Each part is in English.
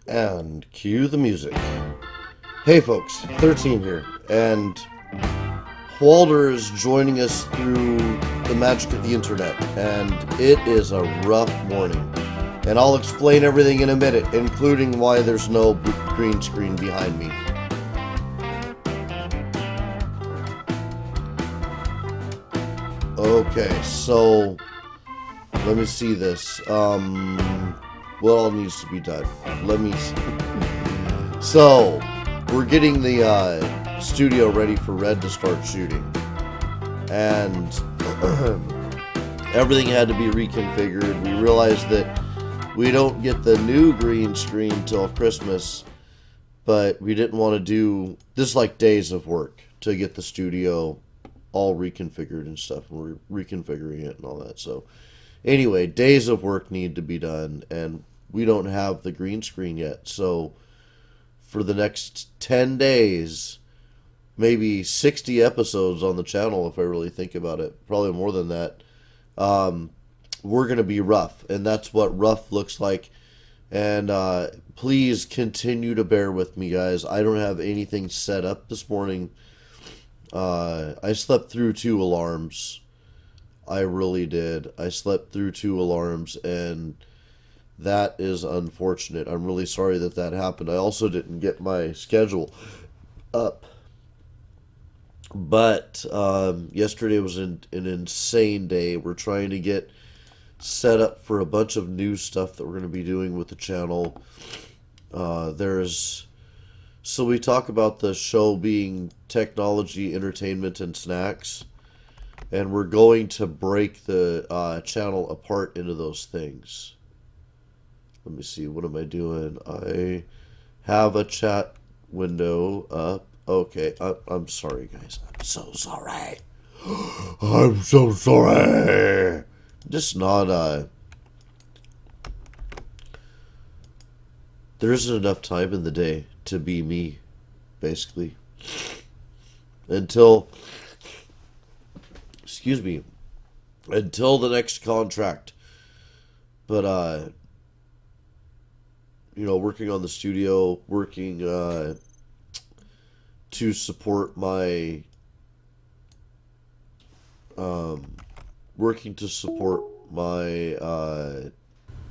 And cue the music. Hey folks, 13 here, and Walder is joining us through the magic of the internet, and it is a rough morning. And I'll explain everything in a minute, including why there's no green screen behind me. Okay, so let me see this. What all needs to be done? Let me see. So, we're getting the studio ready for Red to start shooting. And everything had to be reconfigured. We realized that we don't get the new green screen till Christmas, but we didn't want to do this, like days of work to get the studio all reconfigured and stuff. And we're reconfiguring it and all that. So anyway, days of work need to be done, and we don't have the green screen yet. So for the next 10 days, maybe 60 episodes on the channel, if I really think about it, probably more than that, we're going to be rough. And that's what rough looks like. And please continue to bear with me, guys. I don't have anything set up this morning. I slept through 2 alarms. I really did. I slept through 2 alarms, and that is unfortunate. I'm really sorry that that happened. I also didn't get my schedule up. But yesterday was an insane day. We're trying to get set up for a bunch of new stuff that we're going to be doing with the channel. So we talk about the show being technology, entertainment, and snacks. And we're going to break the channel apart into those things. Let me see, what am I doing? I have a chat window up. Okay, I'm sorry, guys. I'm so sorry. I'm so sorry. Just not, there isn't enough time in the day to be me, basically. Until the next contract. But working on the studio, working to support my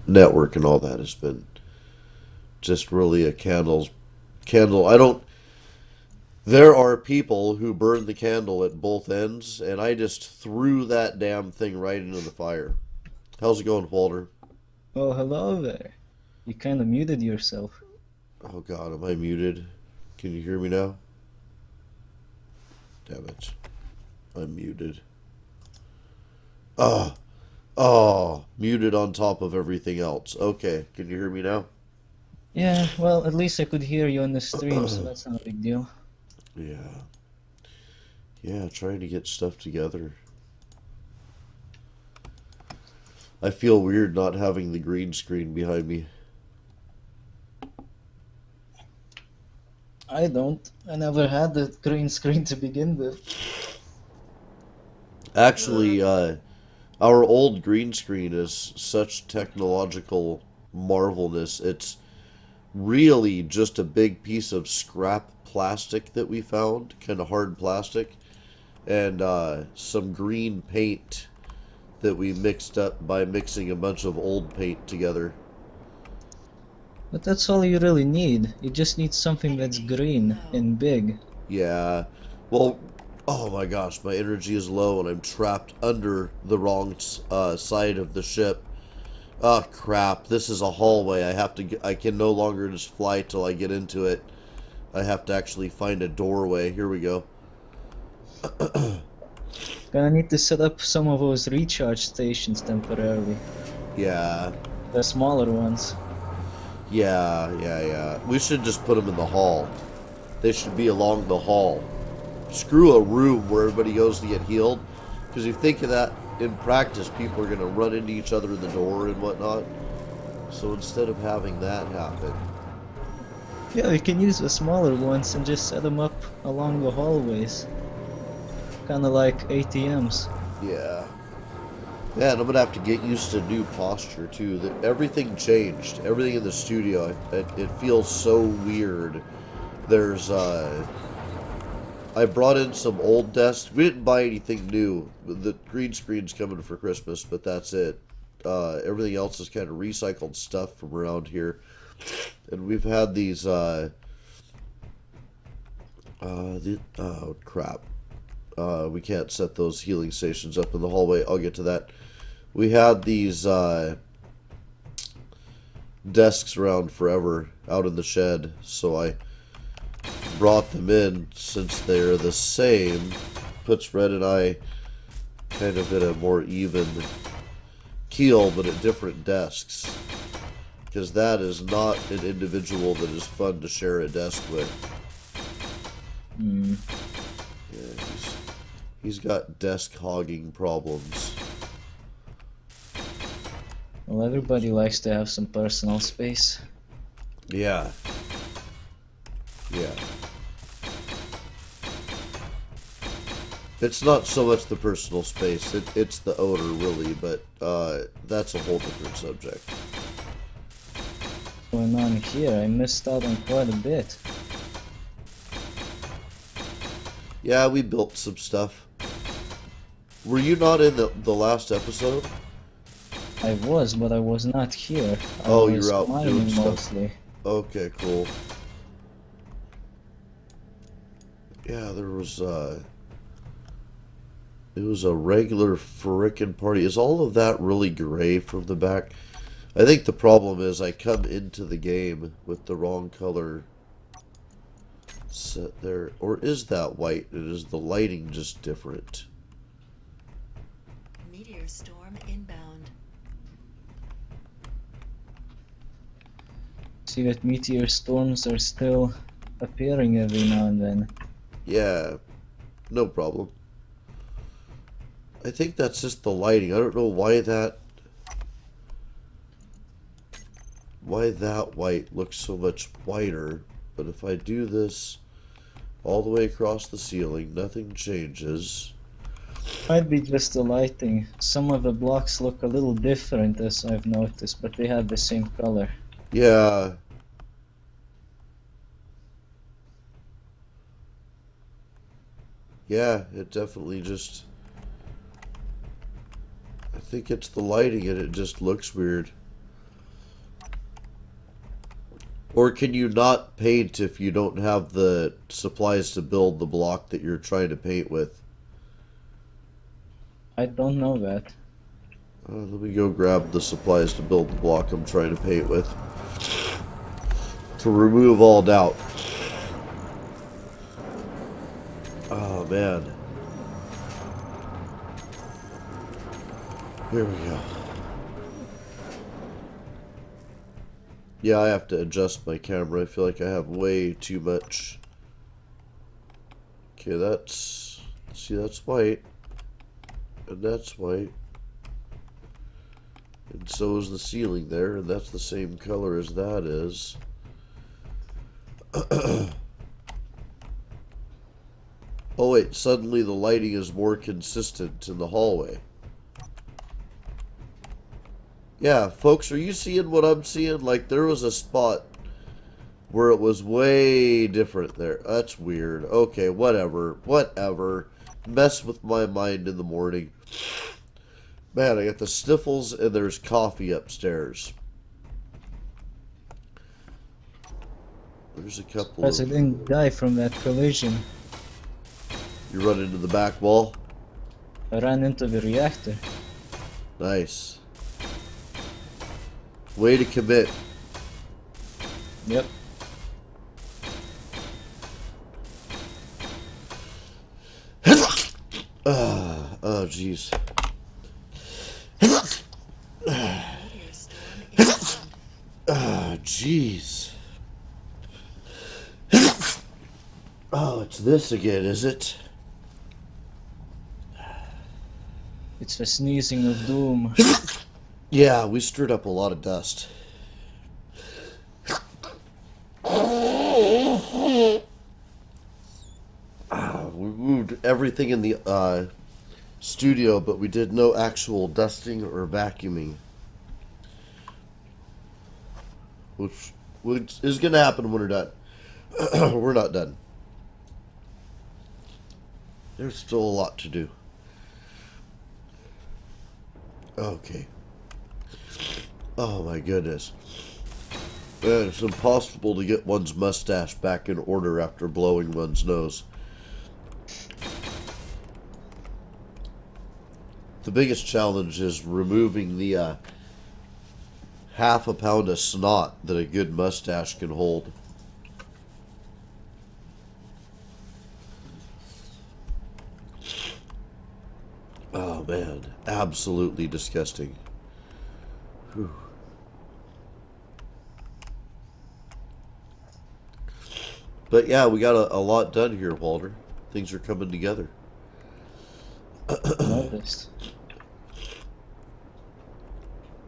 network and all that has been just really a candle. There are people who burn the candle at both ends, and I just threw that damn thing right into the fire. How's it going, Walter? Oh, hello there. You kind of muted yourself. Oh God, am I muted? Can you hear me now? Damn it. I'm muted. Muted on top of everything else. Okay, can you hear me now? Yeah, well, at least I could hear you on the stream, so that's not a big deal. Yeah, trying to get stuff together. I feel weird not having the green screen behind me. I don't. I never had the green screen to begin with. Actually, our old green screen is such technological marvelness. It's really just a big piece of scrap plastic that we found, kind of hard plastic, and some green paint that we mixed up by mixing a bunch of old paint together. But that's all you really need. You just need something that's green and big. Yeah, well, oh my gosh, my energy is low and I'm trapped under the wrong side of the ship. Oh crap, this is a hallway. I can no longer just fly till I get into it. I have to actually find a doorway. Here we go. Gonna need to set up some of those recharge stations temporarily. Yeah. The smaller ones. Yeah. We should just put them in the hall. They should be along the hall. Screw a room where everybody goes to get healed. Because you think of that in practice, people are going to run into each other in the door and whatnot. So instead of having that happen... Yeah, we can use the smaller ones and just set them up along the hallways. Kinda like ATMs. Yeah. Man, I'm gonna have to get used to new posture too. That everything changed. Everything in the studio, it feels so weird. There's I brought in some old desks. We didn't buy anything new. The green screen's coming for Christmas, but that's it. Everything else is kind of recycled stuff from around here, and we've had these oh crap. We can't set those healing stations up in the hallway. I'll get to that. We had these desks around forever out in the shed, so I brought them in since they're the same. Puts Red and I kind of at a more even keel, but at different desks. Because that is not an individual that is fun to share a desk with. Hmm. Yeah, he's got desk hogging problems. Well, everybody likes to have some personal space. Yeah. Yeah. It's not so much the personal space, it's the odor, really, but that's a whole different subject. What's going on here? I missed out on quite a bit. Yeah, we built some stuff. Were you not in the last episode? I was, but I was not here. Oh, I you was were out doing mining stuff. mostly. Okay, cool. Yeah, it was a regular frickin' party. Is all of that really gray from the back? I think the problem is I come into the game with the wrong color set there. Or is that white? And is the lighting just different? Meteor storm inbound. See that meteor storms are still appearing every now and then. Yeah, no problem. I think that's just the lighting. I don't know why that white looks so much whiter, but if I do this all the way across the ceiling, nothing changes. Might be just the lighting. Some of the blocks look a little different, as I've noticed, but they have the same color. Yeah. Yeah, it definitely just... I think it's the lighting and it just looks weird. Or can you not paint if you don't have the supplies to build the block that you're trying to paint with? I don't know that. Let me go grab the supplies to build the block I'm trying to paint with. To remove all doubt. Oh, man. Here we go. Yeah, I have to adjust my camera. I feel like I have way too much. Okay, that's... See, that's white. And that's white. And so is the ceiling there, and that's the same color as that is. Oh wait, suddenly the lighting is more consistent in the hallway. Yeah, folks, are you seeing what I'm seeing? Like, there was a spot where it was way different there. That's weird. Okay, whatever. Whatever. Mess with my mind in the morning. Man, I got the sniffles and there's coffee upstairs. There's a couple Because I of... didn't die from that collision. You run into the back wall? I ran into the reactor. Nice. Way to commit. Yep. Oh, jeez. Meteor storm inbound. Ah, jeez. Oh, it's this again, is it? It's the sneezing of doom. Yeah, we stirred up a lot of dust. We moved everything in the studio, but we did no actual dusting or vacuuming, which is going to happen when we're done. We're not done. There's still a lot to do. Okay. Oh my goodness. Man, it's impossible to get one's mustache back in order after blowing one's nose. The biggest challenge is removing the half a pound of snot that a good mustache can hold. Oh man, absolutely disgusting. Whew. But yeah, we got a lot done here, Walter. Things are coming together. Noticed.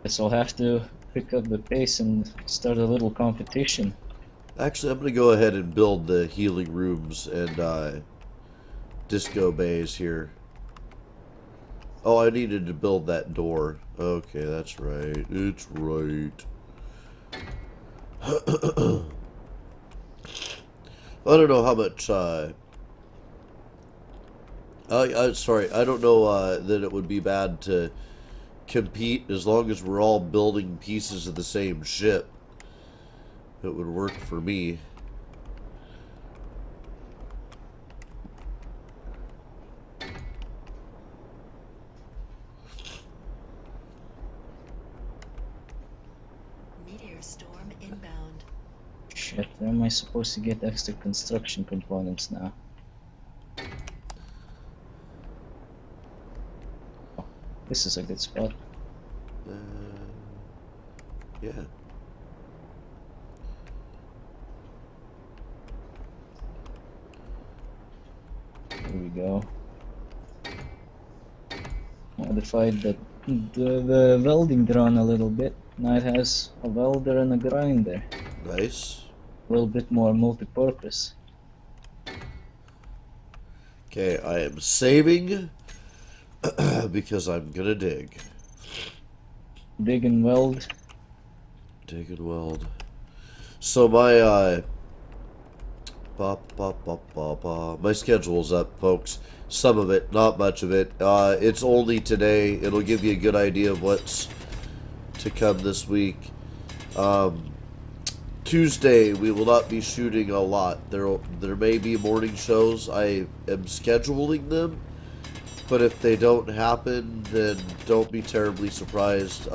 Guess I'll have to pick up the pace and start a little competition. Actually, I'm going to go ahead and build the healing rooms and disco bays here. Oh, I needed to build that door. Okay, that's right. It's right. I don't know how much, sorry, I don't know that it would be bad to compete as long as we're all building pieces of the same ship. It would work for me. Meteor storm inbound. Shit, where am I supposed to get extra construction components now? Oh, this is a good spot. Yeah. Here we go. Modified the welding drone a little bit. Now it has a welder and a grinder. Nice. A little bit more multi-purpose. Okay, I am saving because I'm gonna dig. Dig and weld. Dig and weld. So my my schedule's up, folks. Some of it, not much of it. It's only today. It'll give you a good idea of what's to come this week. Tuesday we will not be shooting a lot. There may be morning shows. I am scheduling them, but if they don't happen, then don't be terribly surprised.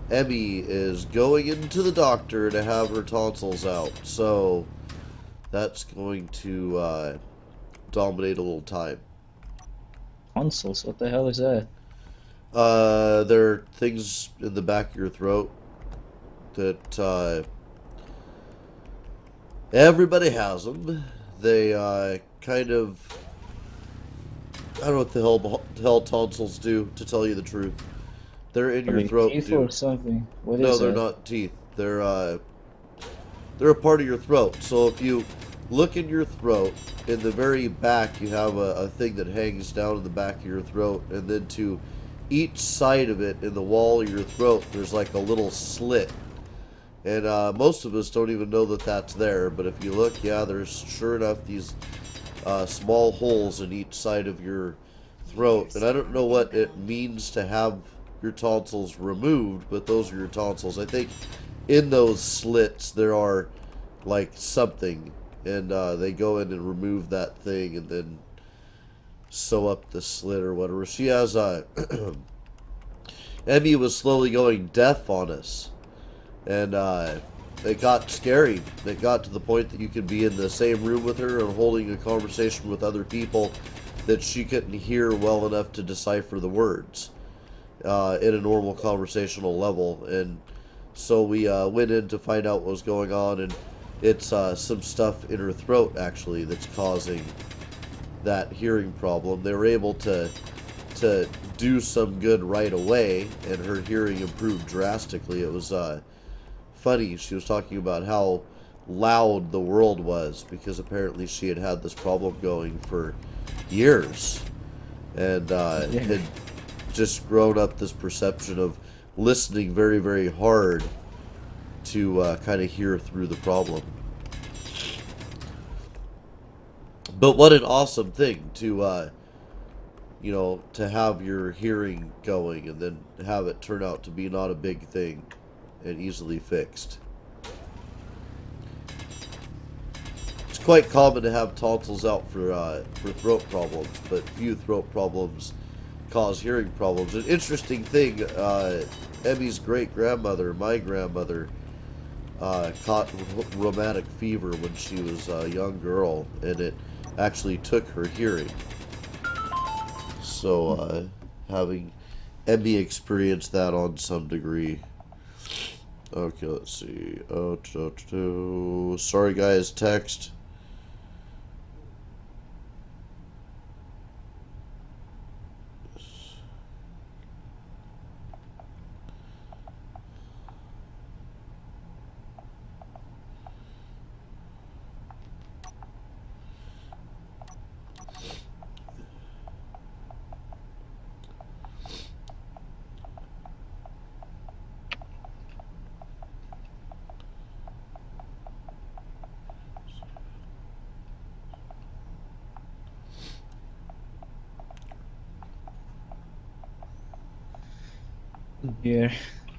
Emmy is going into the doctor to have her tonsils out, so that's going to dominate a little time. Tonsils, what the hell is that? There are things in the back of your throat that everybody has them. They kind of, I don't know what the hell tonsils do, to tell you the truth. They're in Are your they throat. teeth Dude. or something? What No, is they're that? not teeth. They're a part of your throat. So if you look in your throat, in the very back, you have a thing that hangs down in the back of your throat, and then to each side of it, in the wall of your throat, there's like a little slit. And most of us don't even know that that's there, but if you look, yeah, there's sure enough these small holes in each side of your throat. And I don't know what it means to have your tonsils removed, but those are your tonsils. I think in those slits there are like something, and they go in and remove that thing and then sew up the slit or whatever. She has Emmy was slowly going deaf on us, and it got scary. It got to the point that you could be in the same room with her and holding a conversation with other people that she couldn't hear well enough to decipher the words in a normal conversational level. And so we went in to find out what was going on, and it's some stuff in her throat actually that's causing that hearing problem. They were able to do some good right away, and her hearing improved drastically. It was funny. She was talking about how loud the world was, because apparently she had had this problem going for years. and Yeah. had just grown up this perception of listening very, very hard to kind of hear through the problem. But what an awesome thing to, to have your hearing going and then have it turn out to be not a big thing and easily fixed. It's quite common to have tonsils out for throat problems, but few throat problems cause hearing problems. An interesting thing, Emmy's great-grandmother, my grandmother, caught rheumatic fever when she was a young girl, and it actually took her hearing. So, having Emmy experience that on some degree. Okay, let's see. Sorry, guys, text. Here,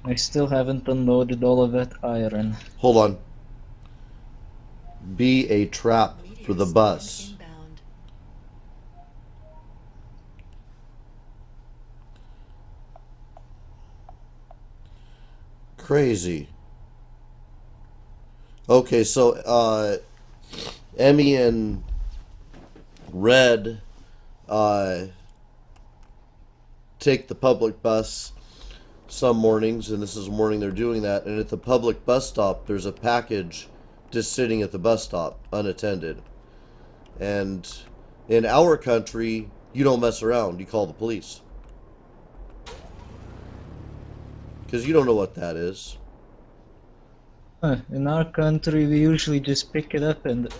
I still haven't unloaded all of that iron. Hold on. Be a trap for the Meteor bus. storm inbound. Crazy. Okay, so Emmy and Red take the public bus some mornings, and this is the morning they're doing that, and at the public bus stop there's a package just sitting at the bus stop unattended. And in our country, you don't mess around, you call the police. Because you don't know what that is. In our country, we usually just pick it up and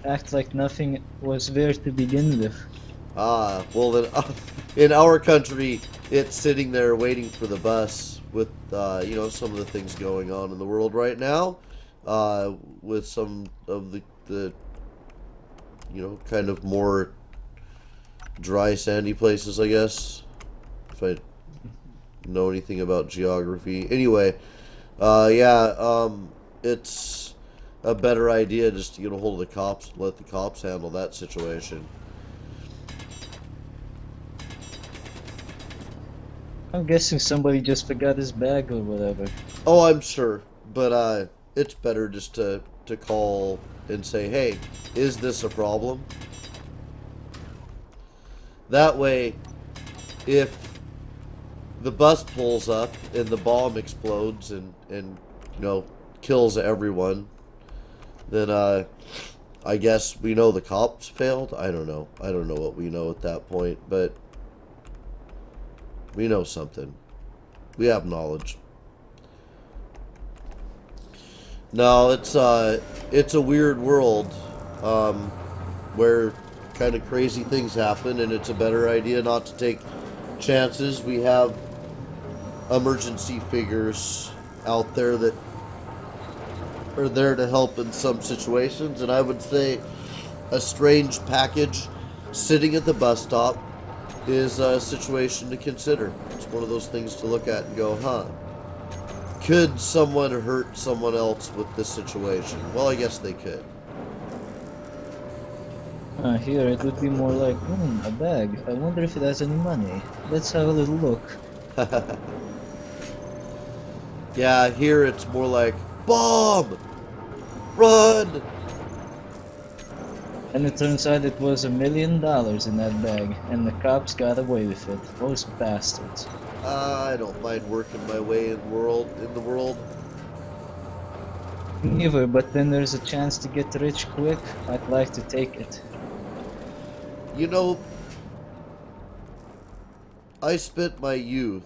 act like nothing was there to begin with. Ah, well then, in our country, it's sitting there waiting for the bus with, some of the things going on in the world right now, with some of the kind of more dry, sandy places, I guess, if I know anything about geography. Anyway, it's a better idea just to get a hold of the cops and let the cops handle that situation. I'm guessing somebody just forgot his bag or whatever. Oh, I'm sure, but it's better just to call and say, hey, is this a problem? That way, if the bus pulls up and the bomb explodes and kills everyone, then I guess we know the cops failed. I don't know what we know at that point, but we know something. We have knowledge. No, it's a weird world where kind of crazy things happen, and it's a better idea not to take chances. We have emergency figures out there that are there to help in some situations, and I would say a strange package sitting at the bus stop is a situation to consider. It's one of those things to look at and go, huh, could someone hurt someone else with this situation? Well, I guess they could. Here it would be more like, a bag. I wonder if it has any money. Let's have a little look. Yeah, here it's more like, bomb! Run! And it turns out it was $1 million in that bag, and the cops got away with it. Those bastards. I don't mind working my way in the world. Neither, but then there's a chance to get rich quick. I'd like to take it. You know, I spent my youth.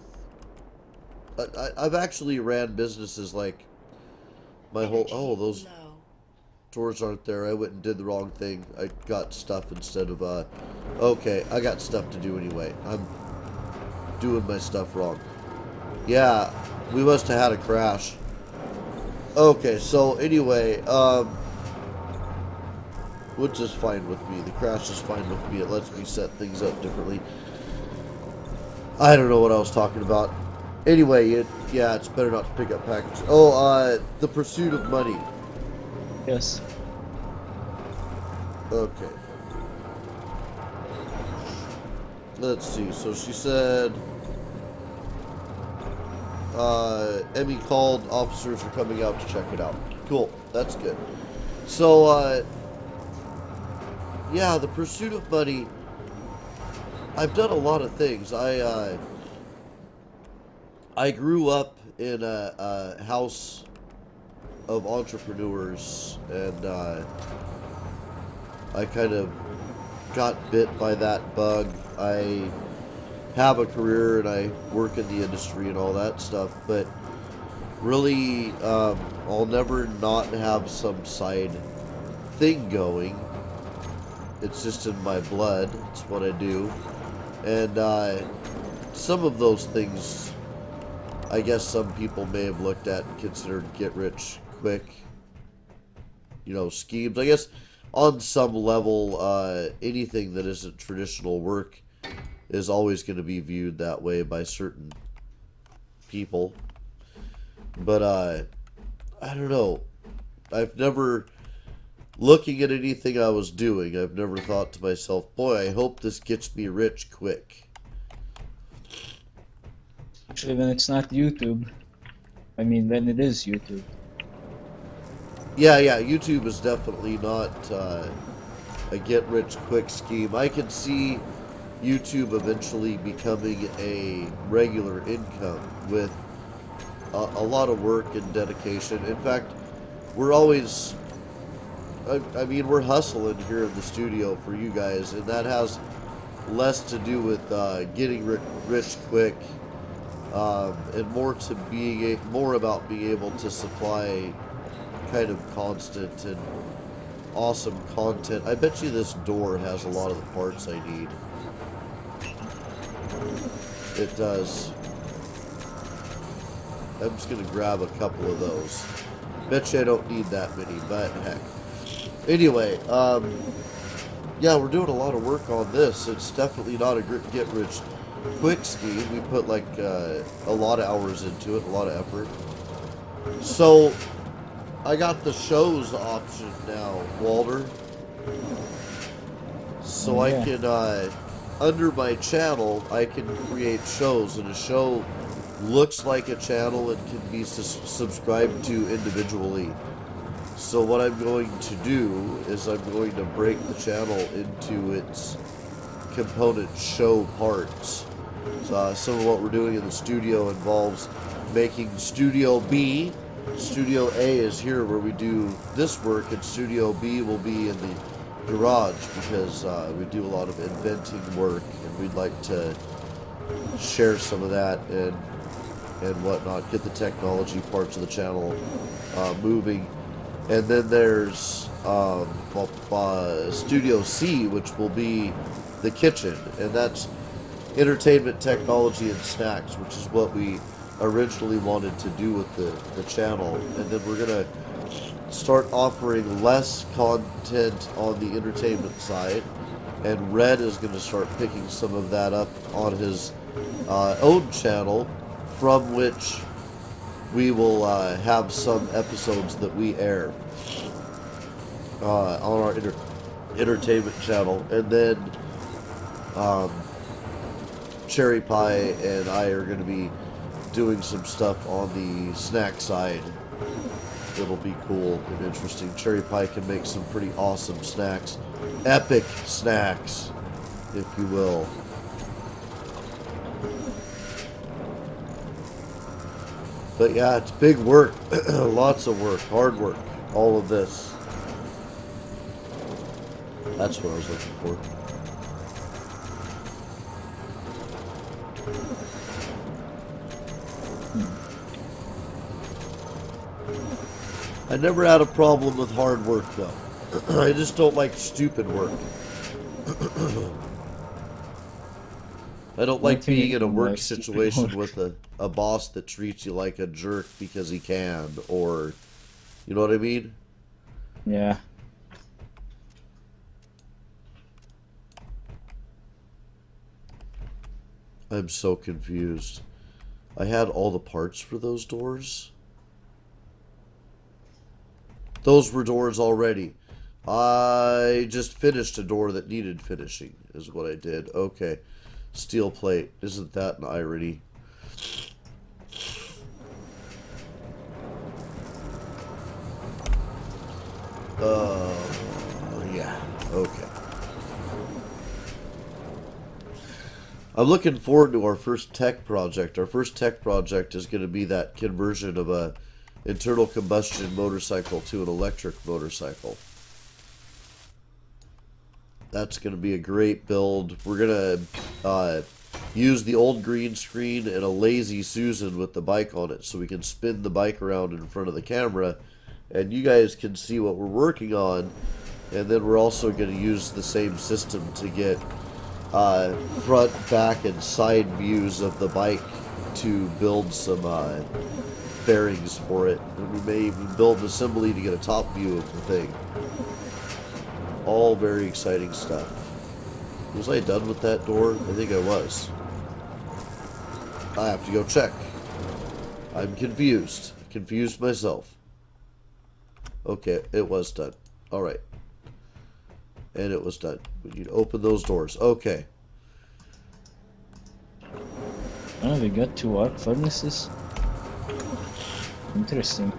I've actually ran businesses like my whole. Oh, those. Low. Doors aren't there. I went and did the wrong thing. I got stuff instead of, okay, I got stuff to do anyway. I'm doing my stuff wrong. Yeah, we must have had a crash. Okay, so anyway, which is fine with me. The crash is fine with me. It lets me set things up differently. I don't know what I was talking about. Anyway, yeah, it's better not to pick up packages. Oh, the pursuit of money. Yes. Okay. Let's see. So she said, Emmy called, officers are coming out to check it out. Cool. That's good. So, yeah, the pursuit of money. I've done a lot of things. I grew up in a house of entrepreneurs, and I kind of got bit by that bug. I have a career and I work in the industry and all that stuff, but really, I'll never not have some side thing going. It's just in my blood. It's what I do. And some of those things, I guess some people may have looked at and considered get rich quick, schemes. I guess on some level, anything that isn't traditional work is always going to be viewed that way by certain people. But I don't know. I've never, looking at anything I was doing, I've never thought to myself, boy, I hope this gets me rich quick. Actually, when it's not YouTube. I mean, when it is YouTube. Yeah, YouTube is definitely not a get-rich-quick scheme. I can see YouTube eventually becoming a regular income with a lot of work and dedication. In fact, we're always... I mean, we're hustling here in the studio for you guys, and that has less to do with getting rich quick, and more about being able to supply kind of constant and awesome content. I bet you this door has a lot of the parts I need. It does. I'm just gonna grab a couple of those. Bet you I don't need that many, but heck. Anyway, yeah, we're doing a lot of work on this. It's definitely not a get-rich-quick scheme. We put, like, a lot of hours into it, a lot of effort. So, I got the shows option now, Walter. So I can, under my channel, I can create shows, and a show looks like a channel and can be subscribed to individually. So what I'm going to do is I'm going to break the channel into its component show parts. So some of what we're doing in the studio involves making Studio B. Studio A is here where we do this work, and Studio B will be in the garage because we do a lot of inventing work, and we'd like to share some of that and whatnot, get the technology parts of the channel moving. And then there's Studio C, which will be the kitchen, and that's entertainment, technology, and snacks, which is what we originally wanted to do with the channel. And then we're going to start offering less content on the entertainment side, and Red is going to start picking some of that up on his own channel, from which we will have some episodes that we air on our entertainment channel. And then Cherry Pie and I are going to be doing some stuff on the snack side. It'll be cool and interesting. Cherry Pie can make some pretty awesome snacks. Epic snacks, if you will. But yeah, it's big work. Lots of work. Hard work. All of this. That's what I was looking for. I never had a problem with hard work, though. I just don't like stupid work. I don't like What do you being in a mean, work like, stupid situation work? with a boss that treats you like a jerk because he can, or, you know what I mean? Yeah. I'm so confused. I had all the parts for those doors. Those were doors already. I just finished a door that needed finishing, is what I did. Okay. Steel plate. Isn't that an irony? Yeah. Okay. I'm looking forward to our first tech project. Our first tech project is going to be that conversion of a internal combustion motorcycle to an electric motorcycle. That's going to be a great build. We're going to use the old green screen and a lazy Susan with the bike on it so we can spin the bike around in front of the camera and you guys can see what we're working on. And then we're also going to use the same system to get front, back, and side views of the bike to build some fairings for it. And we may even build an assembly to get a top view of the thing. All very exciting stuff. Was I done with that door? I think I was. I have to go check. I'm confused. Confused myself. Okay, it was done. Alright. And it was done. We need to open those doors. Okay. Oh, we got 2 arc furnaces. Interesting.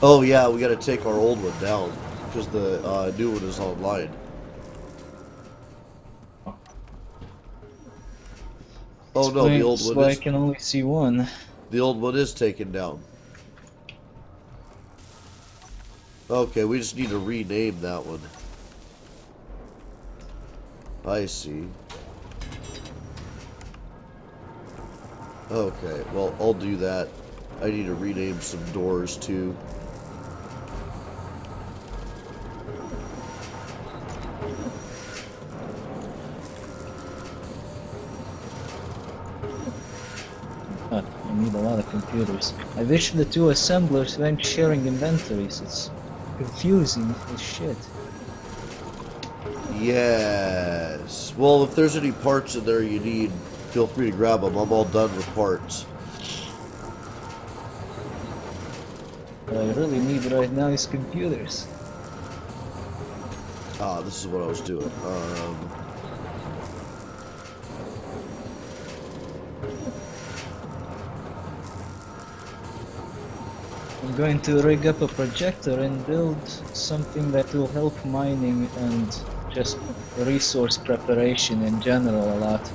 Oh yeah, we gotta take our old one down. Because the new one is online. Oh no, the old So one I is... can only see one. The old one is taken down. Okay, we just need to rename that one. I see. Okay, well, I'll do that. I need to rename some doors, too. I need a lot of computers. I wish the 2 assemblers weren't sharing inventories. It's confusing as shit. Yes. Well, if there's any parts in there you need, feel free to grab them. I'm all done with parts. What I really need right now is computers. Ah, this is what I was doing. I'm going to rig up a projector and build something that will help mining and just resource preparation in general a lot.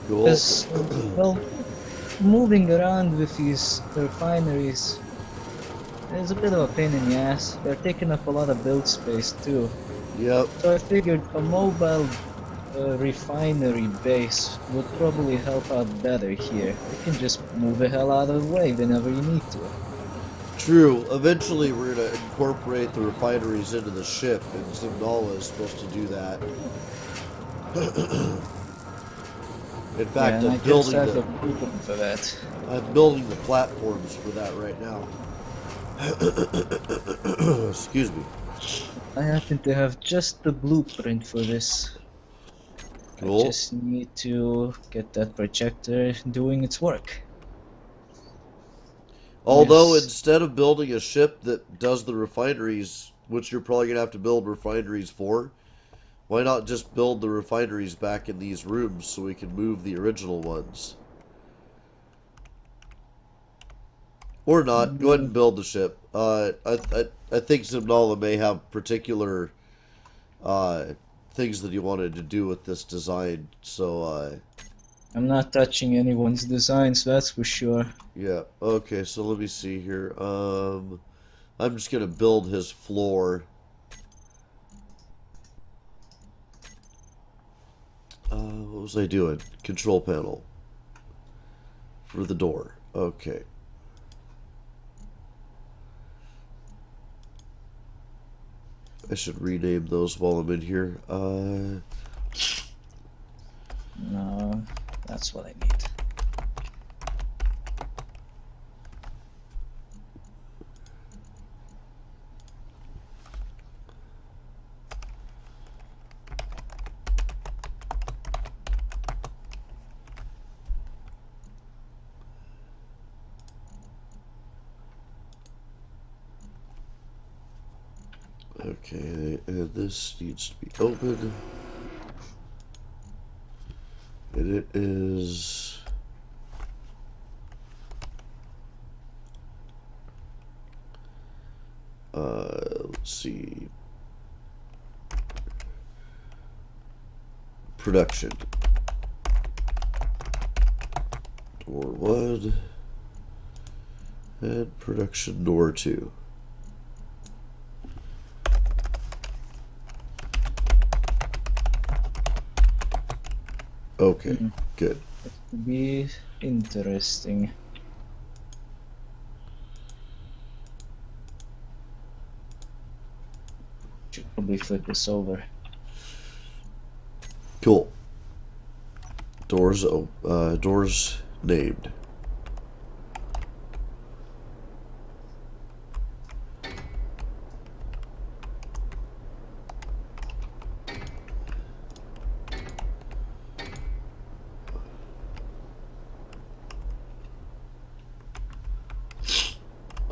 Cool. Because, well, moving around with these refineries is a bit of a pain in the ass. They're taking up a lot of build space too. Yep. So I figured a mobile refinery base would probably help out better here. You can just move the hell out of the way whenever you need to. True. Eventually, we're going to incorporate the refineries into the ship, and Zimnala is supposed to do that. In fact, Yeah, I'm building I just have the... a blueprint for that. I'm building the platforms for that right now. Excuse me. I happen to have just the blueprint for this. Cool. I just need to get that projector doing its work. Although, Yes. instead of building a ship that does the refineries, which you're probably going to have to build refineries for, why not just build the refineries back in these rooms so we can move the original ones? Or not. Go ahead and build the ship. I think Zimnala may have particular things that he wanted to do with this design, so I'm not touching anyone's designs, that's for sure. yeah. Okay, so let me see here. I'm just gonna build his floor. What was I doing? Control panel. for the door. Okay. I should rename those while I'm in here. No, that's what I need. Okay, and this needs to be open. And it is... let's see. Production. Door 1. And production door 2. Okay, good. That would be interesting. Should probably flip this over. Cool. Doors named.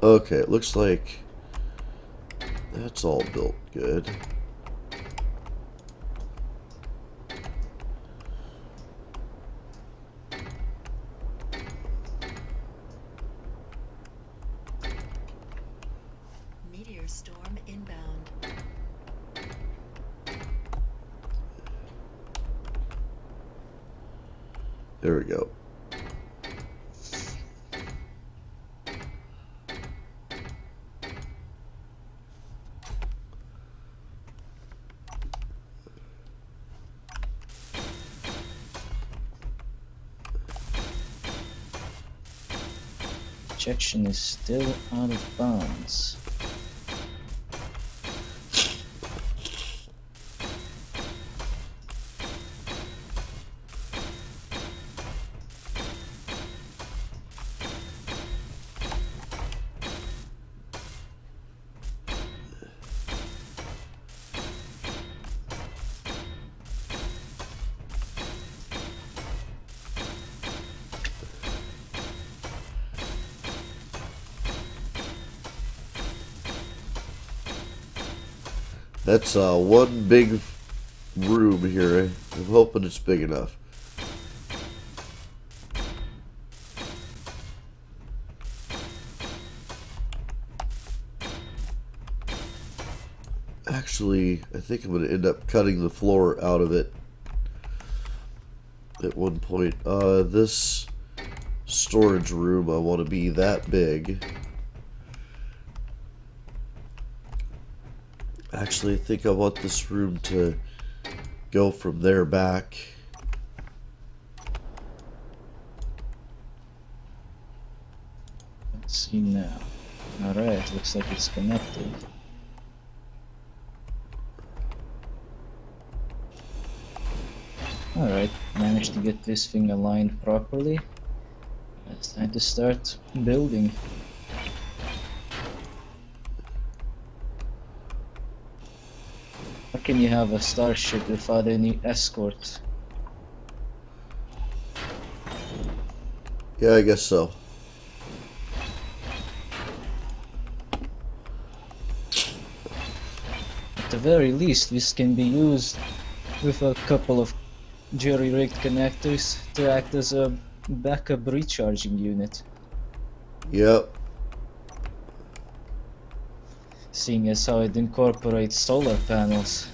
Okay, it looks like that's all built good. Meteor storm inbound. There we go. Projection is still out of bounds. That's one big room here. I'm hoping it's big enough. Actually, I think I'm going to end up cutting the floor out of it at one point. This storage room, I want to be that big. Actually, I think I want this room to go from there back. Let's see now. Alright, looks like it's connected. Alright, managed to get this thing aligned properly. It's time to start building. How can you have a starship without any escort? Yeah, I guess so. At the very least, this can be used with a couple of jerry-rigged connectors to act as a backup recharging unit. Yep. Seeing as how it incorporates solar panels.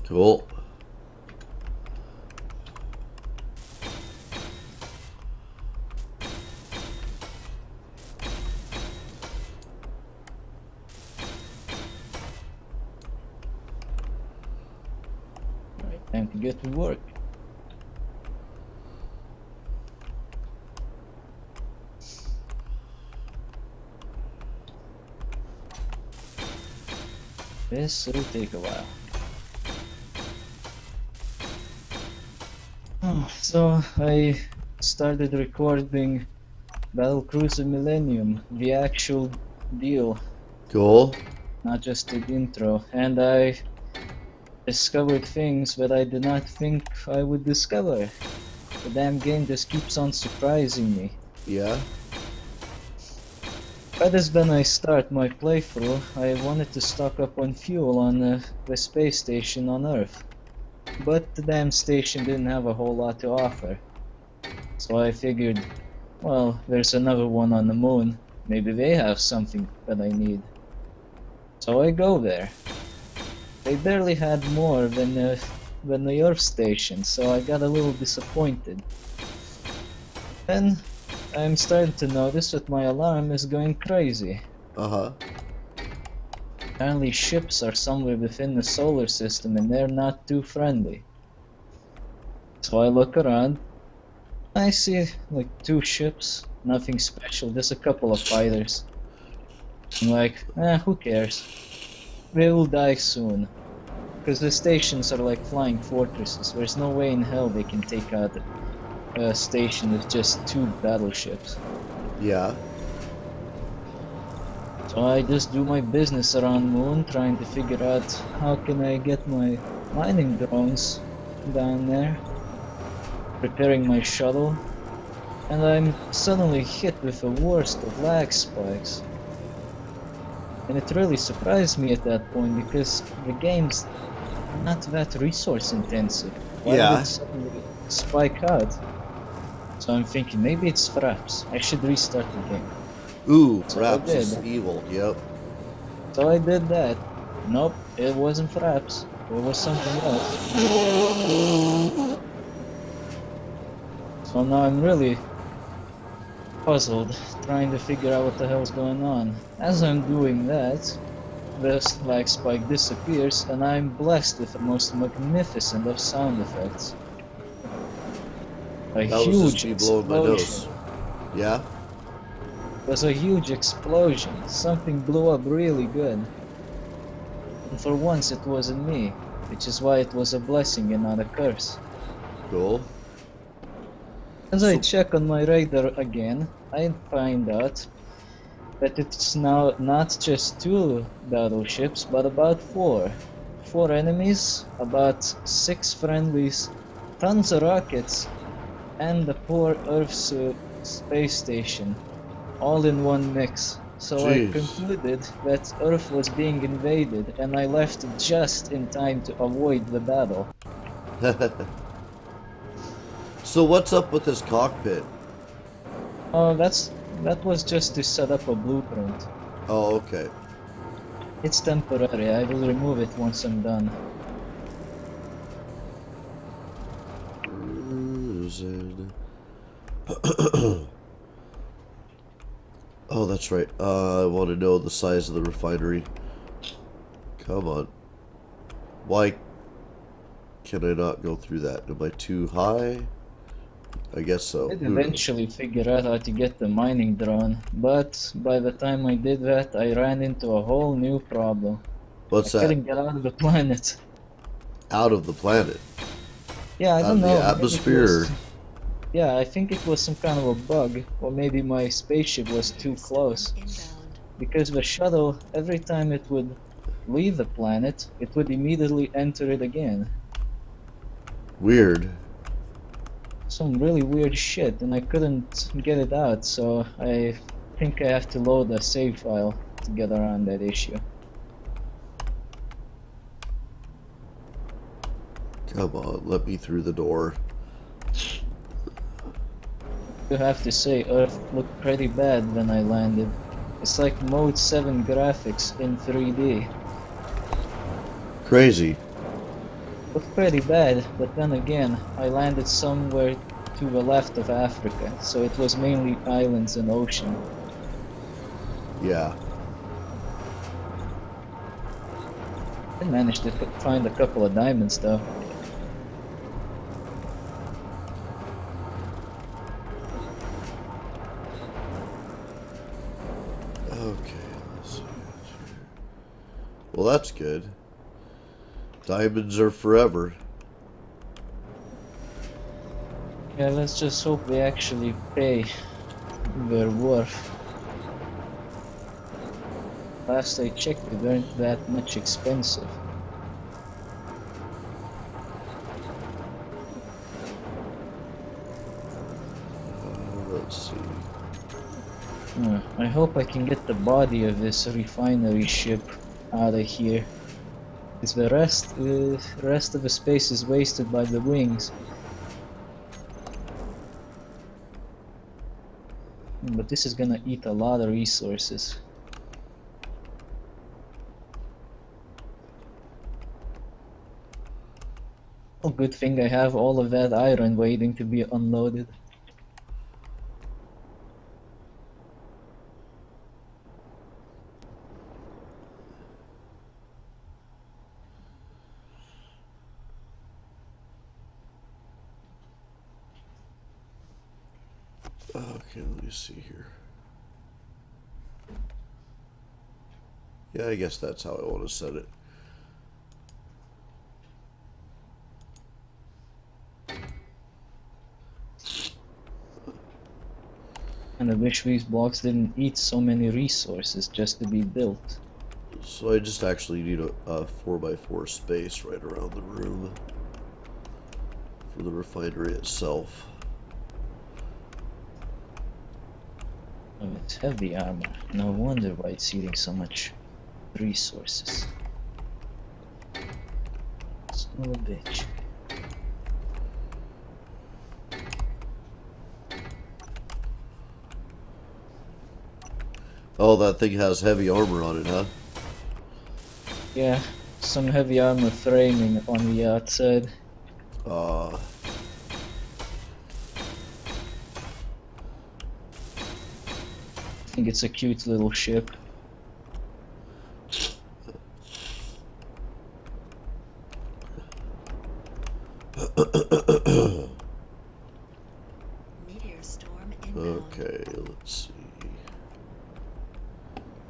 Cool. Right, time to get to work. This will take a while. So I started recording Battlecruiser Millennium, the actual deal, Cool. not just the intro, and I discovered things that I did not think I would discover. The damn game just keeps on surprising me. Yeah. Right as when I start my playthrough, I wanted to stock up on fuel on the space station on Earth. But the damn station didn't have a whole lot to offer. So I figured, well, there's another one on the moon. Maybe they have something that I need. So I go there. They barely had more than the Earth station, so I got a little disappointed. Then I'm starting to notice that my alarm is going crazy. Uh-huh. Apparently ships are somewhere within the solar system and they're not too friendly. So I look around. I see like 2 ships, nothing special, just a couple of fighters. I'm like, who cares? They will die soon. Because the stations are like flying fortresses. There's no way in hell they can take out a station with just 2 battleships. Yeah. So I just do my business around Moon, trying to figure out how can I get my mining drones down there, preparing my shuttle, and I'm suddenly hit with the worst of lag spikes. And it really surprised me at that point because the game's not that resource intensive. Why Yeah. did it suddenly spike out? So I'm thinking maybe it's fraps. I should restart the game. Ooh, So I Raps is did. evil. Yep. So I did that. Nope, it wasn't fraps. It was something else. So now I'm really puzzled, trying to figure out what the hell's going on. As I'm doing that, the lag spike disappears and I'm blessed with the most magnificent of sound effects. A That was just huge me blowing my nose. explosion. Yeah. It was a huge explosion. Something blew up really good. And for once it wasn't me, which is why it was a blessing and not a curse. Cool. As I So- check on my radar again, I find out that it's now not just 2 battleships, but about 4. 4 enemies, about 6 friendlies, tons of rockets, and the poor Earth's space station, all in one mix. So I Jeez. concluded that Earth was being invaded, and I left just in time to avoid the battle. So what's up with this cockpit? Oh, that was just to set up a blueprint. Oh, okay. It's temporary, I will remove it once I'm done. Oh, that's right. I want to know the size of the refinery. Come on. Why can I not go through that? Am I too high? I guess so. I did Who knows? eventually figure out how to get the mining drone, but by the time I did that, I ran into a whole new problem. What's I that? couldn't get out of the planet. Out of the planet. Yeah, I Out don't of know. the maybe it atmosphere. was- Yeah, I think it was some kind of a bug, or maybe my spaceship was too close. Inbound. Because the shuttle, every time it would leave the planet, it would immediately enter it again. Weird. Some really weird shit, and I couldn't get it out, so I think I have to load a save file to get around that issue. Come on, let me through the door. You have to say, Earth looked pretty bad when I landed. It's like Mode 7 graphics in 3D. Crazy. Looked pretty bad, but then again, I landed somewhere to the left of Africa, so it was mainly islands and ocean. Yeah. I managed to find a couple of diamonds though. Okay, let's see. Well, that's good. Diamonds are forever. Yeah, let's just hope they actually pay their worth. Last I checked, they weren't that much expensive. Let's see. I hope I can get the body of this refinery ship out of here. Because the rest of the space is wasted by the wings. But this is gonna eat a lot of resources. Oh, good thing I have all of that iron waiting to be unloaded. Okay, let me see here. Yeah, I guess that's how I want to set it. And I wish these blocks didn't eat so many resources just to be built. So I just actually need a 4x4 space right around the room for the refinery itself. Oh, it's heavy armor. No wonder why it's eating so much resources. Son of a bitch. Oh, that thing has heavy armor on it, huh? Yeah, some heavy armor framing on the outside. I think it's a cute little ship. Meteor storm inbound. Okay, let's see.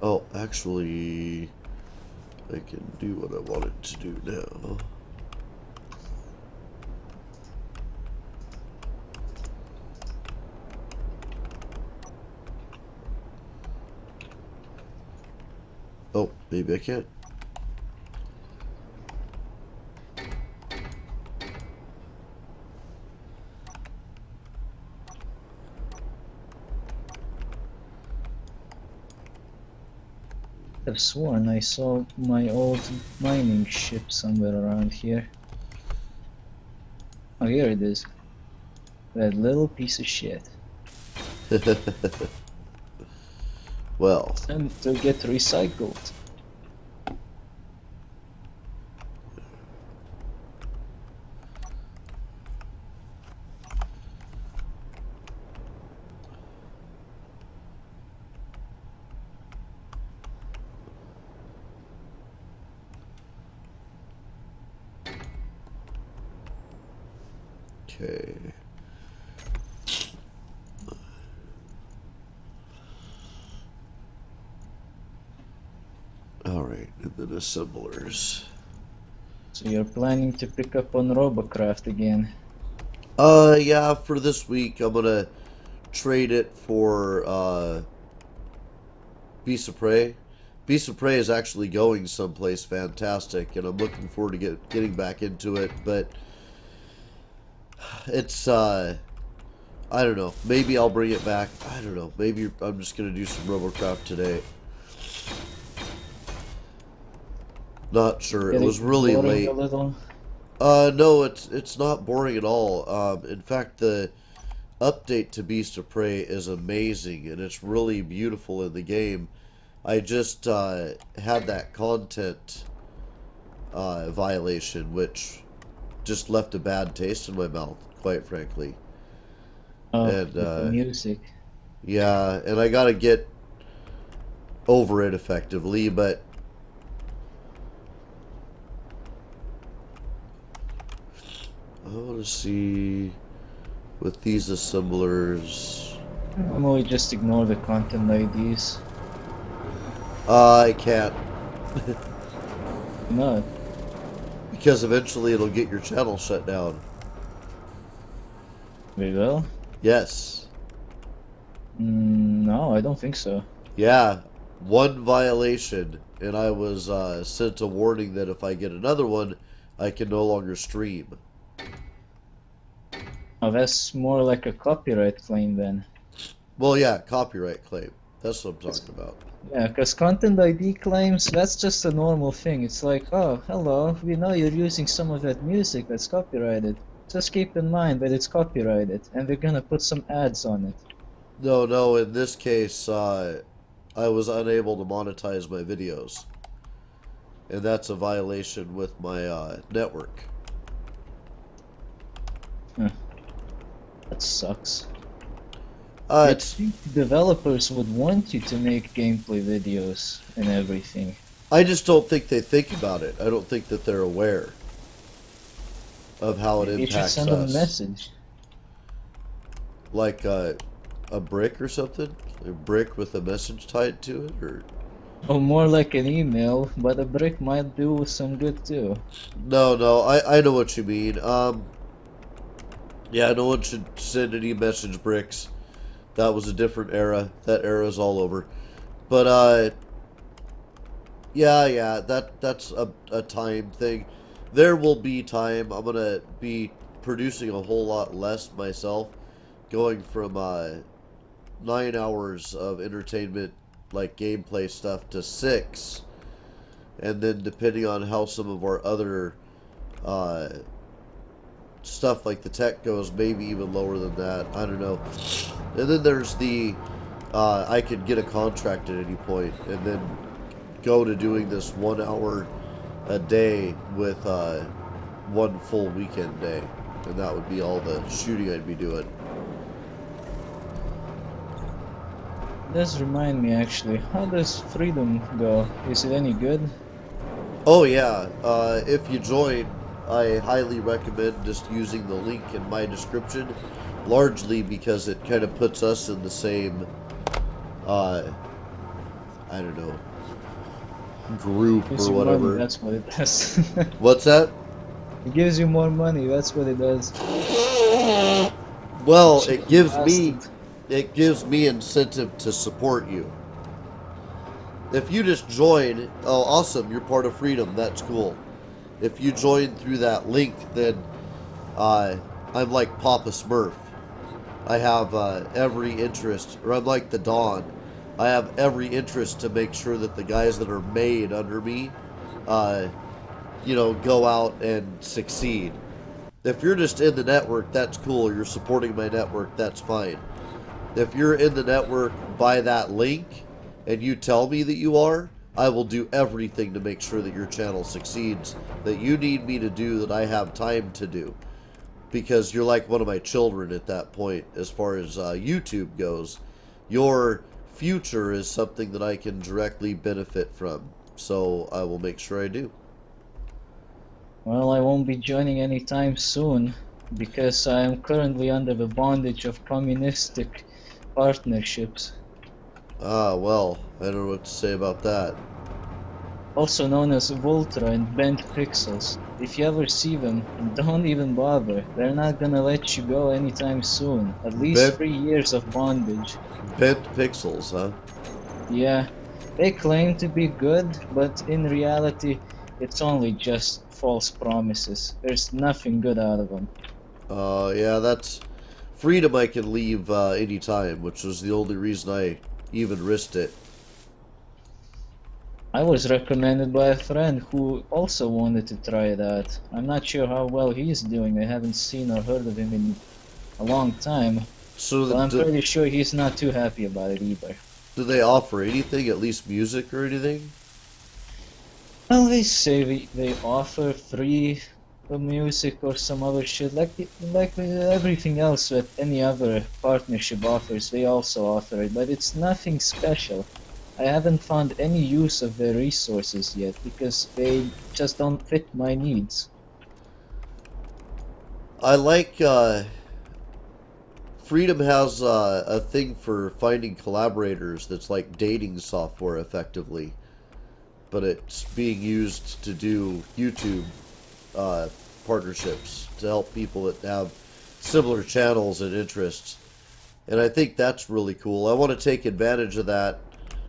Oh, actually, I can do what I want it to do now. Oh, maybe I can't. I've sworn I saw my old mining ship somewhere around here. Oh, here it is. That little piece of shit. Well, Time to get recycled. okay. Alright, and then assemblers. So you're planning to pick up on Robocraft again? Yeah, for this week, I'm gonna trade it for, Beast of Prey. Beast of Prey is actually going someplace fantastic, and I'm looking forward to getting back into it, but it's, I don't know. Maybe I'll bring it back. I don't know. Maybe I'm just gonna do some Robocraft today. Not sure. It was really Boring late. a little? No, it's not boring at all. In fact, the update to Beast of Prey is amazing, and it's really beautiful in the game. I just had that content violation, which just left a bad taste in my mouth, quite frankly. Oh, And, with the music. Yeah, and I gotta get over it effectively, but I want to see with these assemblers. Normally just ignore the content IDs. I can't. not? Because eventually it'll get your channel shut down. We will? Yes. No, I don't think so. Yeah. One violation, and I was sent a warning that if I get another one, I can no longer stream. Oh, that's more like a copyright claim then. Well, yeah, copyright claim. That's what I'm talking about. Yeah, because Content ID claims, that's just a normal thing. It's like, oh, hello, we know you're using some of that music that's copyrighted. Just keep in mind that it's copyrighted, and we're gonna put some ads on it. No, in this case, I was unable to monetize my videos. And that's a violation with my network. That sucks. You'd It's think developers would want you to make gameplay videos and everything. I just don't think they think about it. I don't think that they're aware of how it You should impacts send them a us. message. Like a brick or something? A brick with a message tied to it? Or Or more like an email, but a brick might do some good too. No, I know what you mean. Yeah, no one should send any message bricks. That was a different era. That era's all over. But yeah, that's a time thing. There will be time. I'm gonna be producing a whole lot less myself, going from 9 hours of entertainment like gameplay stuff to 6, and then depending on how some of our other stuff like the tech goes, maybe even lower than that. I don't know. And then there's the I could get a contract at any point and then go to doing this 1 hour a day with one full weekend day, and that would be all the shooting I'd be doing. Does remind me actually, how does Freedom go? Is it any good? Oh yeah, if you join, I highly recommend just using the link in my description, largely because it kind of puts us in the same, I don't know, group Gives or you whatever. money, that's what it does. What's that? It gives you more money, that's what it does. Well, Cheap it bastard. gives me incentive to support you. If you just join, oh awesome, you're part of Freedom, that's cool. If you join through that link, then I'm like Papa Smurf. I have every interest, or I'm like the Dawn. I have every interest to make sure that the guys that are made under me, go out and succeed. If you're just in the network, that's cool. You're supporting my network, that's fine. If you're in the network by that link, and you tell me that you are, I will do everything to make sure that your channel succeeds, that you need me to do, that I have time to do. Because you're like one of my children at that point, as far as YouTube goes. Your future is something that I can directly benefit from, so I will make sure I do. Well, I won't be joining anytime soon, because I am currently under the bondage of communistic partnerships. Ah, well, I don't know what to say about that. Also known as Voltra and Bent Pixels. If you ever see them, don't even bother. They're not gonna let you go anytime soon. At least Bent- 3 years of bondage. Bent pixels, huh? Yeah, they claim to be good, but in reality, it's only just false promises. There's nothing good out of them. Yeah, that's Freedom. I can leave anytime, which was the only reason I even risked it. I was recommended by a friend who also wanted to try it out. I'm not sure how well he's doing. I haven't seen or heard of him in a long time. So But I'm do, pretty sure he's not too happy about it either. do they offer anything, at least music or anything? Well, they say they offer free music or some other shit, like everything else that any other partnership offers. They also offer it, but it's nothing special. I haven't found any use of their resources yet because they just don't fit my needs. I like Freedom has a thing for finding collaborators that's like dating software effectively. but it's being used to do YouTube partnerships to help people that have similar channels and interests. And I think that's really cool. I want to take advantage of that.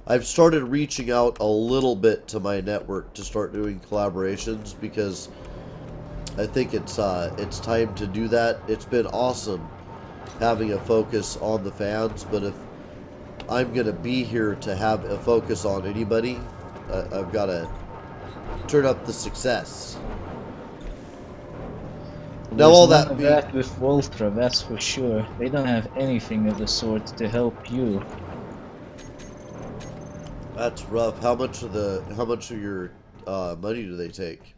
I've started reaching out a little bit to my network to start doing collaborations because I think it's time to do that. It's been awesome having a focus on the fans, but if I'm gonna be here to have a focus on anybody, I've got to turn up the success. Now all There's that none of being, that with Voltra, that's for sure. They don't have anything of the sort to help you. that's rough. How much of your money do they take?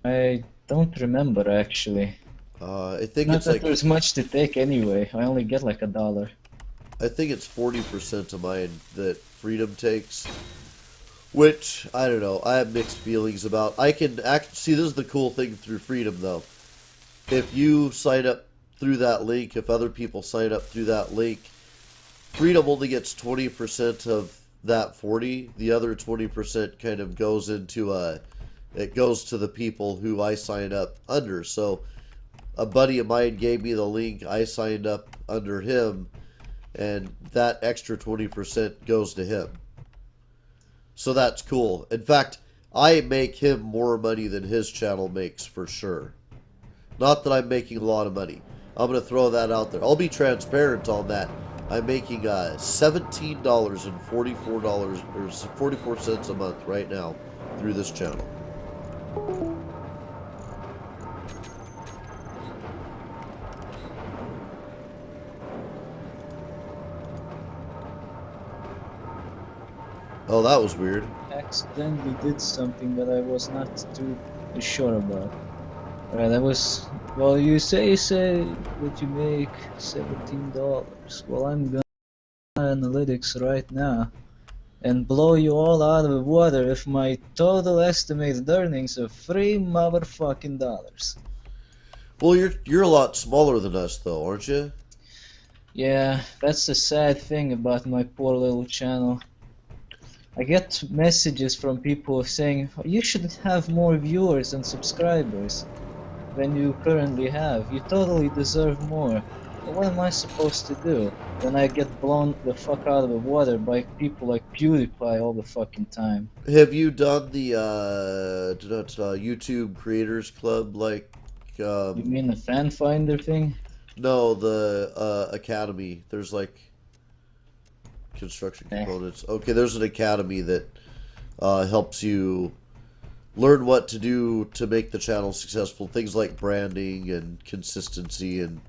I don't remember actually. I think Not it's that like there's much to take anyway. I only get like $1. I think it's 40% of mine that Freedom takes, which I don't know. I have mixed feelings about. I can see this is the cool thing through Freedom though. If you sign up through that link, if other people sign up through that link, Freedom only gets 20% of that 40. The other 20% kind of goes into it goes to the people who I signed up under. So a buddy of mine gave me the link. I signed up under him, and that extra 20% goes to him. So that's cool. In fact, I make him more money than his channel makes for sure. Not that I'm making a lot of money. I'm going to throw that out there. I'll be transparent on that. I'm making $17.44 a month right now through this channel. Oh, that was weird. Accidentally did something that I was not too sure about. Alright, that was... Well, you say that you make $17. Well, I'm gonna analytics right now and blow you all out of the water with my total estimated earnings of $3 motherfucking dollars. Well, you're a lot smaller than us, though, aren't you? Yeah, that's the sad thing about my poor little channel. I get messages from people saying, you should have more viewers and subscribers than you currently have. You totally deserve more. But what am I supposed to do when I get blown the fuck out of the water by people like PewDiePie all the fucking time? Have you done the YouTube Creators Club, like, You mean the fan finder thing? no, the Academy? There's like construction Eh. components. Okay, there's an academy that helps you learn what to do to make the channel successful. Things like branding and consistency and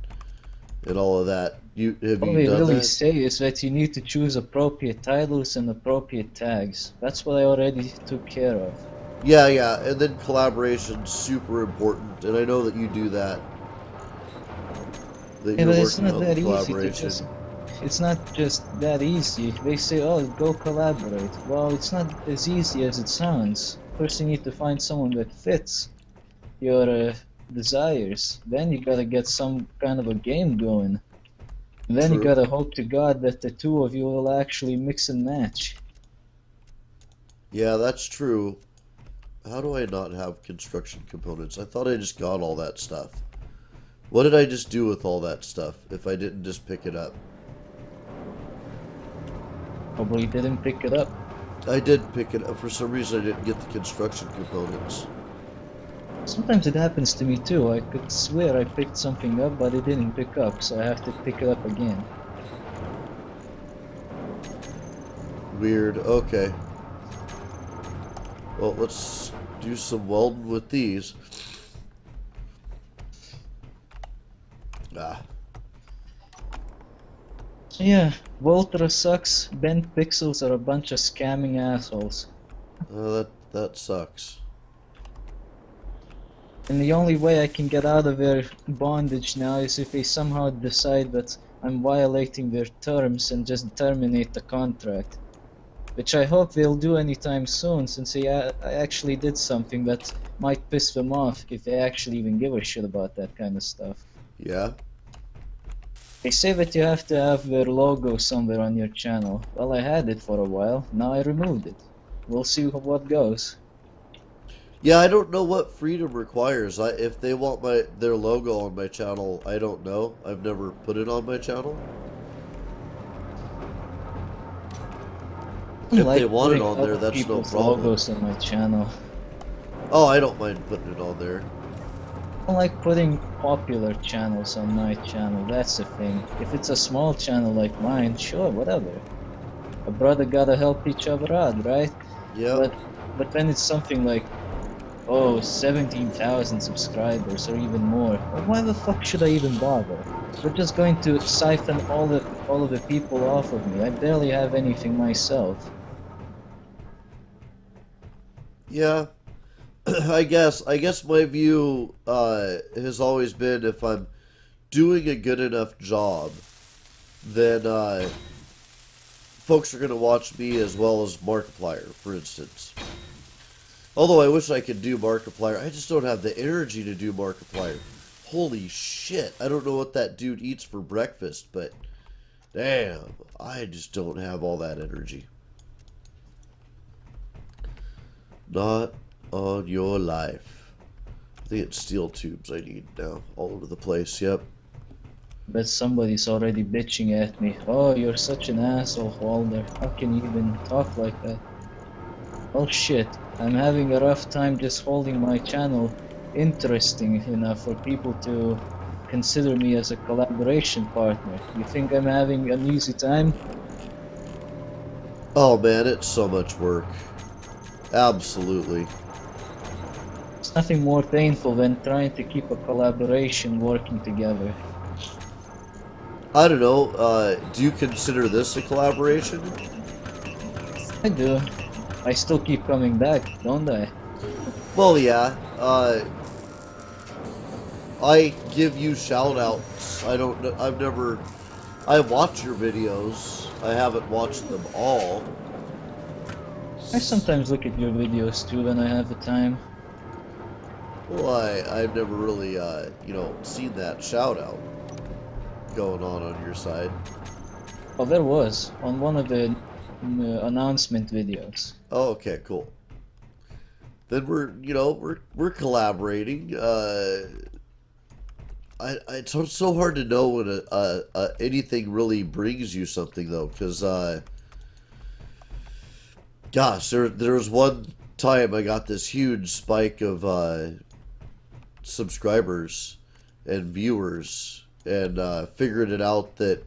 all of that. Have All you they done really that? say is that you need to choose appropriate titles and appropriate tags. That's what I already took care of. Yeah, yeah, and then collaboration's super important, and I know that you do that. That Yeah, you're but it's working not on that the easy to collaboration. just... It's not just that easy. They say, oh, go collaborate. Well, it's not as easy as it sounds. First you need to find someone that fits your desires. Then you gotta get some kind of a game going. And then you True. gotta hope to God that the two of you will actually mix and match. Yeah, that's true. How do I not have construction components? I thought I just got all that stuff. What did I just do with all that stuff if I didn't just pick it up? Probably didn't pick it up. I did pick it up. For some reason, I didn't get the construction components. Sometimes it happens to me too. I could swear I picked something up, but it didn't pick up, so I have to pick it up again. Weird. Okay. Well, let's do some welding with these. Ah. Yeah, Voltra sucks. Bent Pixels are a bunch of scamming assholes. That sucks. And the only way I can get out of their bondage now is if they somehow decide that I'm violating their terms and just terminate the contract. Which I hope they'll do anytime soon, since I actually did something that might piss them off if they actually even give a shit about that kind of stuff. Yeah. They say that you have to have their logo somewhere on your channel. Well, I had it for a while, now I removed it. we'll see what goes. Yeah, I don't know what freedom requires. If they want their logo on my channel, I don't know. I've never put it on my channel. If they want it putting on there, other that's no people's problem. logos on my channel. Oh, I don't mind putting it on there. I don't like putting popular channels on my channel, that's the thing. If it's a small channel like mine, sure, whatever. A brother gotta help each other out, right? Yeah. But when it's something like, oh, 17,000 subscribers or even more, well, why the fuck should I even bother? We're just going to siphon all of the people off of me. I barely have anything myself. Yeah. I guess my view has always been if I'm doing a good enough job, then folks are going to watch me as well as Markiplier, for instance. Although I wish I could do Markiplier, I just don't have the energy to do Markiplier. Holy shit, I don't know what that dude eats for breakfast, but damn, I just don't have all that energy. Not on your life. I think it's steel tubes I need now, all over the place, yep. But somebody's already bitching at me. Oh, you're such an asshole, Walder. How can you even talk like that? Oh shit, I'm having a rough time just holding my channel interesting enough for people to consider me as a collaboration partner. You think I'm having an easy time? Oh man, it's so much work. Absolutely. It's nothing more painful than trying to keep a collaboration working together. I don't know, do you consider this a collaboration? I do. I still keep coming back, don't I? Well, yeah, I give you shoutouts. I watch your videos. I haven't watched them all. I sometimes look at your videos too when I have the time. Well, I've never really, seen that shoutout going on your side. Oh, there was on one of the announcement videos. Oh, okay, cool. Then we're collaborating. It's so hard to know when anything really brings you something though, because gosh, there was one time I got this huge spike of subscribers and viewers, and figured it out that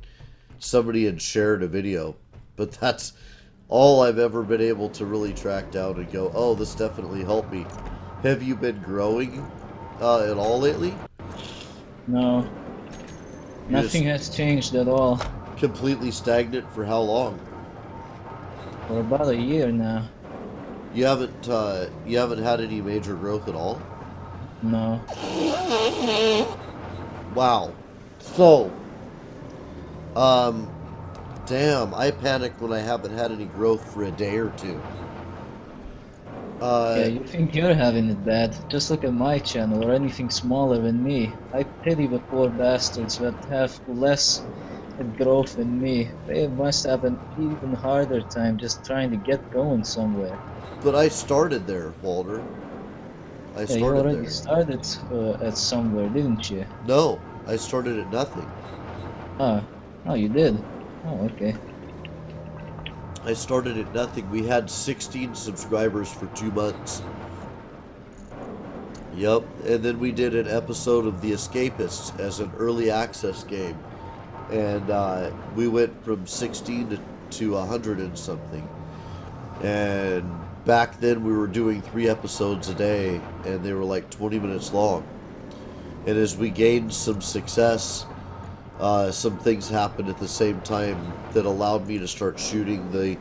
somebody had shared a video, but that's all I've ever been able to really track down and go, oh, this definitely helped me. Have you been growing at all lately? No, You're nothing just has changed at all. completely stagnant for how long? For about a year now. You haven't had any major growth at all? No. Wow. So, damn, I panic when I haven't had any growth for a day or two. Yeah, you think you're having it bad? Just look at my channel or anything smaller than me. I pity the poor bastards that have less growth than me. They must have an even harder time just trying to get going somewhere. But I started there, Walter. I Yeah, you started already there. started at somewhere, didn't you? No, I started at nothing. Oh, oh, you did. Oh, okay. I started at nothing. We had 16 subscribers for 2 months. Yep, and then we did an episode of The Escapists as an early access game. And we went from 16 to 100 and something. And back then we were doing 3 episodes a day, and they were like 20 minutes long. And as we gained some success, some things happened at the same time that allowed me to start shooting the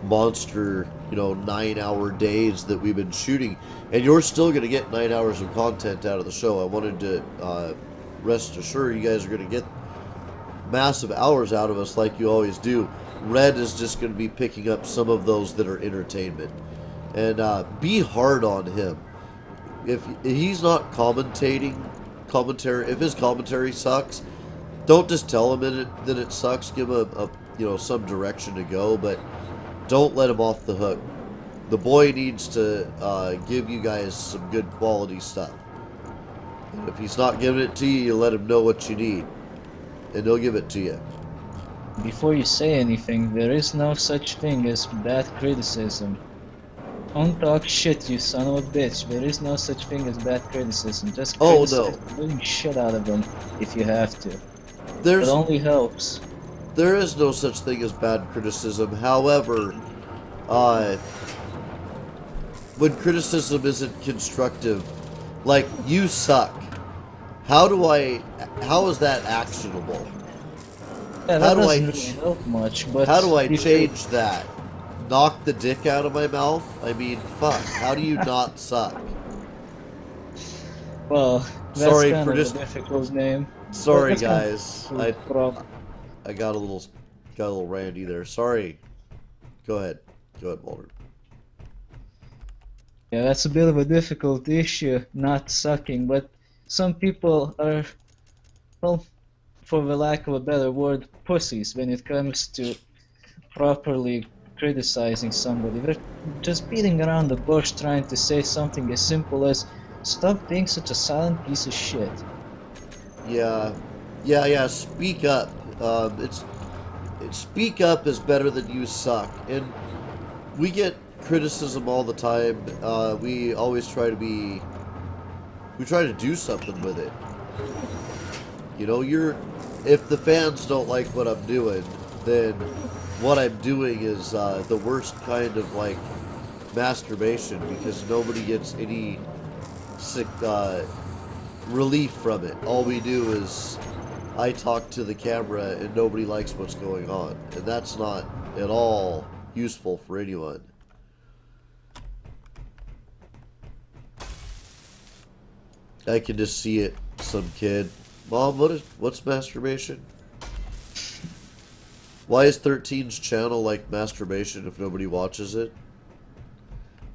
monster, 9-hour days that we've been shooting. And you're still going to get 9 hours of content out of the show. I wanted to rest assured you guys are going to get massive hours out of us like you always do. Red is just going to be picking up some of those that are entertainment. And be hard on him. If he's not if his commentary sucks, don't just tell him that it sucks. Give him some direction to go, but don't let him off the hook. The boy needs to give you guys some good quality stuff. And if he's not giving it to you, you let him know what you need, and he'll give it to you. Before you say anything, there is no such thing as bad criticism. Don't talk shit, you son of a bitch. There is no such thing as bad criticism. Just criticize the living shit out of them if you have to. It only helps. There is no such thing as bad criticism. However, when criticism isn't constructive, like, you suck. How is that actionable? Yeah, that doesn't really help much, but... How do I change that? Knock the dick out of my mouth? I mean, fuck. How do you not suck? Well, that's Sorry kind for of just... a difficult name. Sorry, guys. I I got a little randy there. Sorry. Go ahead. Go ahead, Walter. Yeah, that's a bit of a difficult issue, not sucking, but some people are, well, for the lack of a better word, pussies when it comes to properly criticizing somebody. They're just beating around the bush trying to say something as simple as, stop being such a silent piece of shit. Yeah. Speak up. Speak up is better than you suck. And we get criticism all the time. We always try to do something with it. You know, if the fans don't like what I'm doing, then what I'm doing is the worst kind of, like, masturbation, because nobody gets any sick relief from it. All we do is I talk to the camera and nobody likes what's going on, and that's not at all useful for anyone. I can just see it. Some kid, Mom, what's masturbation? Why is 13's channel like masturbation if nobody watches it?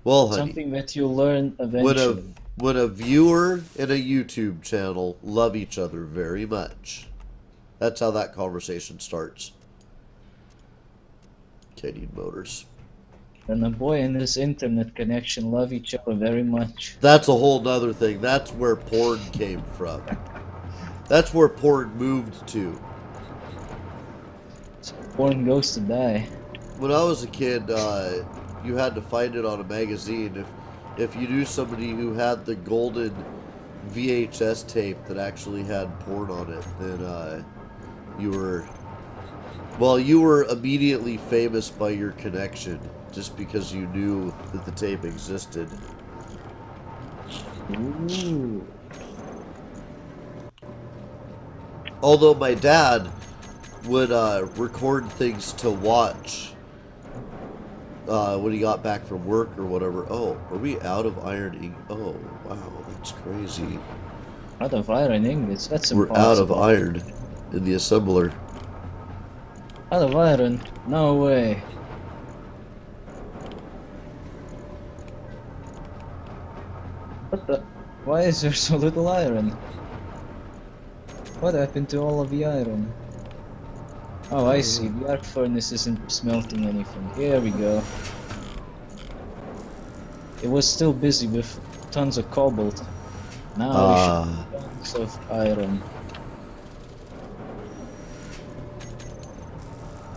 Well, honey, something that you'll learn eventually. When a viewer and a YouTube channel love each other very much, that's how that conversation starts. Okay, need motors. And the boy and his internet connection love each other very much. That's a whole nother thing. That's where porn came from. That's where porn moved to. So porn goes to die. When I was a kid, you had to find it on a magazine. If you knew somebody who had the golden VHS tape that actually had porn on it, then you were immediately famous by your connection, just because you knew that the tape existed. Ooh. Although my dad would record things to watch when he got back from work or whatever. Oh, are we out of iron ink? Oh, wow, that's crazy. Out of iron ingots? That's We're impossible. out of iron in the assembler. Out of iron? No way. What the? Why is there so little iron? What happened to all of the iron? Oh, I see. The arc furnace isn't smelting anything. Here we go. It was still busy with tons of cobalt. Now we should have tons of iron.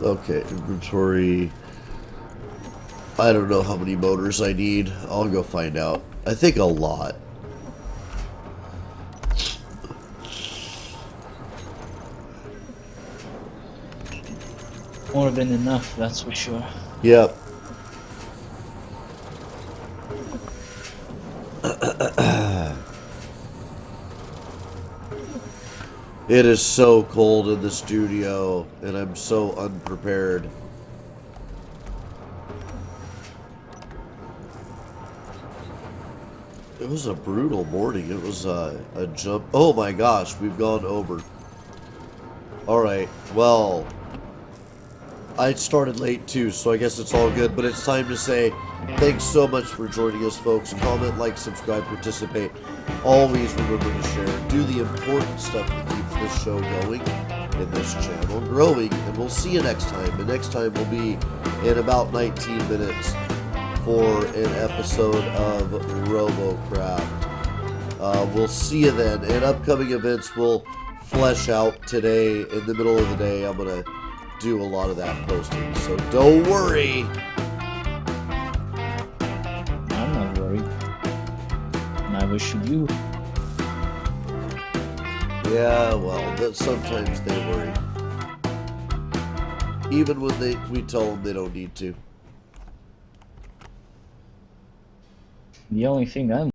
Okay, inventory. I don't know how many motors I need. I'll go find out. I think a lot. More than enough, that's for sure. Yep. It is so cold in the studio, and I'm so unprepared. It was a brutal morning. It was a jump. Oh my gosh, we've gone over. Alright, well, I started late too, so I guess it's all good, but it's time to say thanks so much for joining us, folks. Comment, like, subscribe, participate. Always remember to share. Do the important stuff that keeps this show going and this channel growing, and we'll see you next time. The next time will be in about 19 minutes. for an episode of RoboCraft. We'll see you then. And upcoming events will flesh out today. In the middle of the day, I'm going to do a lot of that posting. So don't worry. I'm not worried. Neither should you. Yeah, well, sometimes they worry. Even when we tell them they don't need to. The only thing I'm